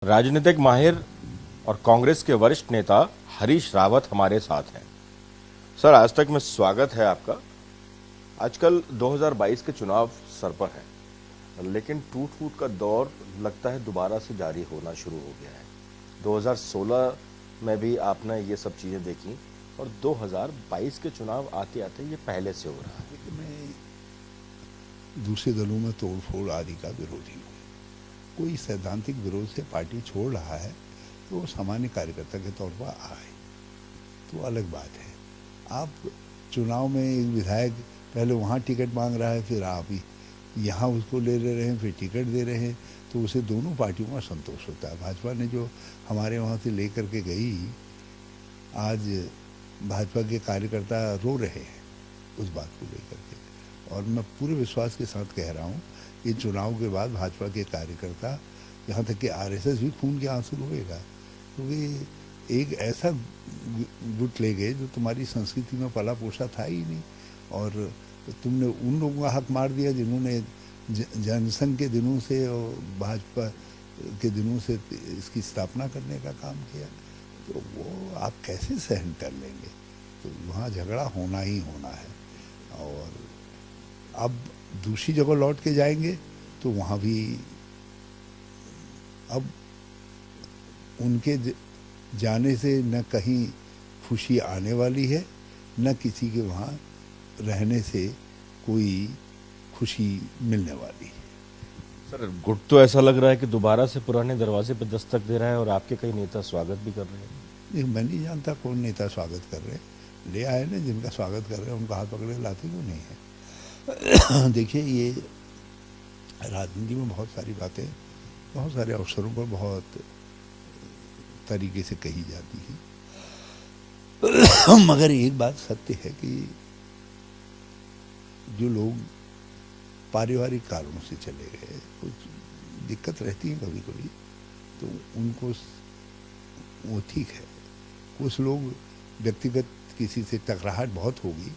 राजनीतिक माहिर और कांग्रेस के वरिष्ठ नेता हरीश रावत हमारे साथ हैं। सर, आज तक में स्वागत है आपका। आजकल 2022 के चुनाव सर पर है, लेकिन टूट फूट का दौर लगता है दोबारा से जारी होना शुरू हो गया है। 2016 में भी आपने ये सब चीजें देखी और 2022 के चुनाव आते आते ये पहले से हो रहा है। मैं दूसरे दलों में तोड़फोड़ आदि का विरोधी हूँ। कोई सैद्धांतिक विरोध से पार्टी छोड़ रहा है तो वो सामान्य कार्यकर्ता के तौर पर आए तो अलग बात है। आप चुनाव में एक विधायक पहले वहाँ टिकट मांग रहा है, फिर आप यहाँ उसको ले रहे हैं, फिर टिकट दे रहे हैं, तो उसे दोनों पार्टियों में संतोष होता है। भाजपा ने जो हमारे वहाँ से ले करके गई, आज भाजपा के कार्यकर्ता रो रहे हैं उस बात को लेकर के, और मैं पूरे विश्वास के साथ कह रहा हूँ कि चुनाव के बाद भाजपा के कार्यकर्ता, यहाँ तक कि आरएसएस भी खून के आंसू रोएगा, क्योंकि एक ऐसा गुट ले गए जो तुम्हारी संस्कृति में पला पोसा था ही नहीं, और तुमने उन लोगों का हक मार दिया जिन्होंने जनसंघ के दिनों से और भाजपा के दिनों से इसकी स्थापना करने का काम किया, तो वो आप कैसे सहन कर लेंगे? तो वहाँ झगड़ा होना ही होना है। और अब दूसरी जगह लौट के जाएंगे तो वहाँ भी अब उनके जाने से न कहीं खुशी आने वाली है, न किसी के वहाँ रहने से कोई खुशी मिलने वाली है। सर, गुट तो ऐसा लग रहा है कि दोबारा से पुराने दरवाजे पर दस्तक दे रहा है और आपके कई नेता स्वागत भी कर रहे हैं। मैं नहीं जानता कौन नेता स्वागत कर रहे हैं, ले आए ना जिनका स्वागत कर रहे हैं उनका हाथ पकड़े लाते क्यों नहीं है? देखिए, ये राजनीति में बहुत सारी बातें बहुत सारे अवसरों पर बहुत तरीके से कही जाती है, मगर एक बात सत्य है कि जो लोग पारिवारिक कारणों से चले गए, कुछ दिक्कत रहती है कभी कभी, तो उनको वो ठीक है। कुछ लोग व्यक्तिगत किसी से टकराहट बहुत होगी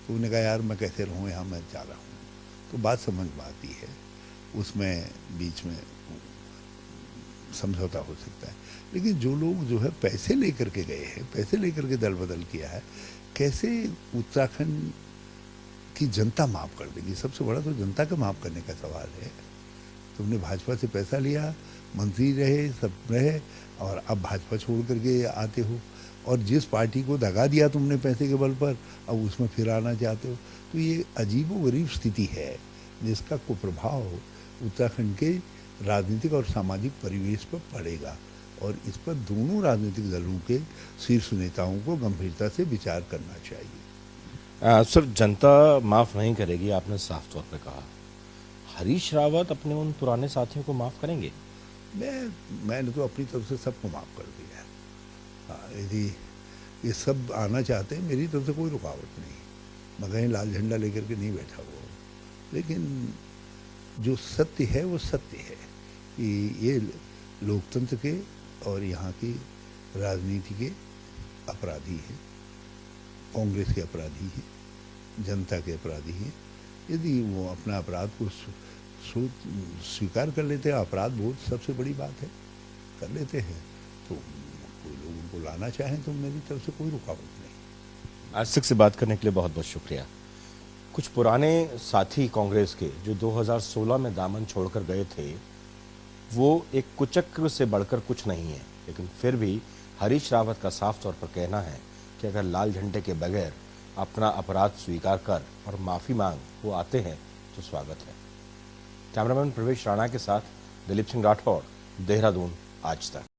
तो उन्हें कहा यार मैं कैसे रहूँ यहाँ, मैं जा रहा हूँ, तो बात समझ में आती है, उसमें बीच में समझौता हो सकता है। लेकिन जो लोग जो है पैसे लेकर के गए हैं, पैसे लेकर के दल बदल किया है, कैसे उत्तराखंड की जनता माफ़ कर देगी? सबसे बड़ा तो जनता का माफ़ करने का सवाल है। तुमने भाजपा से पैसा लिया, मंत्री रहे, सब रहे, और अब भाजपा छोड़ करके आते हो, और जिस पार्टी को दगा दिया तुमने पैसे के बल पर, अब उसमें फिर आना चाहते हो। तो ये अजीबोगरीब स्थिति है जिसका कुप्रभाव उत्तराखंड के राजनीतिक और सामाजिक परिवेश पर पड़ेगा, और इस पर दोनों राजनीतिक दलों के शीर्ष नेताओं को गंभीरता से विचार करना चाहिए। सर, जनता माफ नहीं करेगी, आपने साफ तौर पे कहा। हरीश रावत अपने उन पुराने साथियों को माफ करेंगे? मैंने तो अपनी तरफ से सबको माफ़ कर दिया है। यदि ये सब आना चाहते हैं, मेरी तरफ से कोई रुकावट नहीं, मैं कहीं लाल झंडा लेकर के नहीं बैठा हुआ हूँ। लेकिन जो सत्य है वो सत्य है कि ये लोकतंत्र के और यहाँ की राजनीति के अपराधी हैं, कांग्रेस के अपराधी हैं, जनता के अपराधी हैं। यदि वो अपना अपराध को स्वीकार कर लेते हैं, अपराध बहुत सबसे बड़ी बात है, कर लेते हैं, तो कोई लोग उनको लाना चाहें तो मेरी तरफ से कोई रुकावट नहीं। आज तक से बात करने के लिए बहुत बहुत शुक्रिया। कुछ पुराने साथी कांग्रेस के जो 2016 में दामन छोड़कर गए थे, वो एक कुचक्र से बढ़कर कुछ नहीं है, लेकिन फिर भी हरीश रावत का साफ तौर पर कहना है कि अगर लाल झंडे के बगैर अपना अपराध स्वीकार कर और माफी मांग वो आते हैं तो स्वागत है। कैमरामैन प्रवेश राणा के साथ दिलीप सिंह राठौड़, देहरादून, आज तक।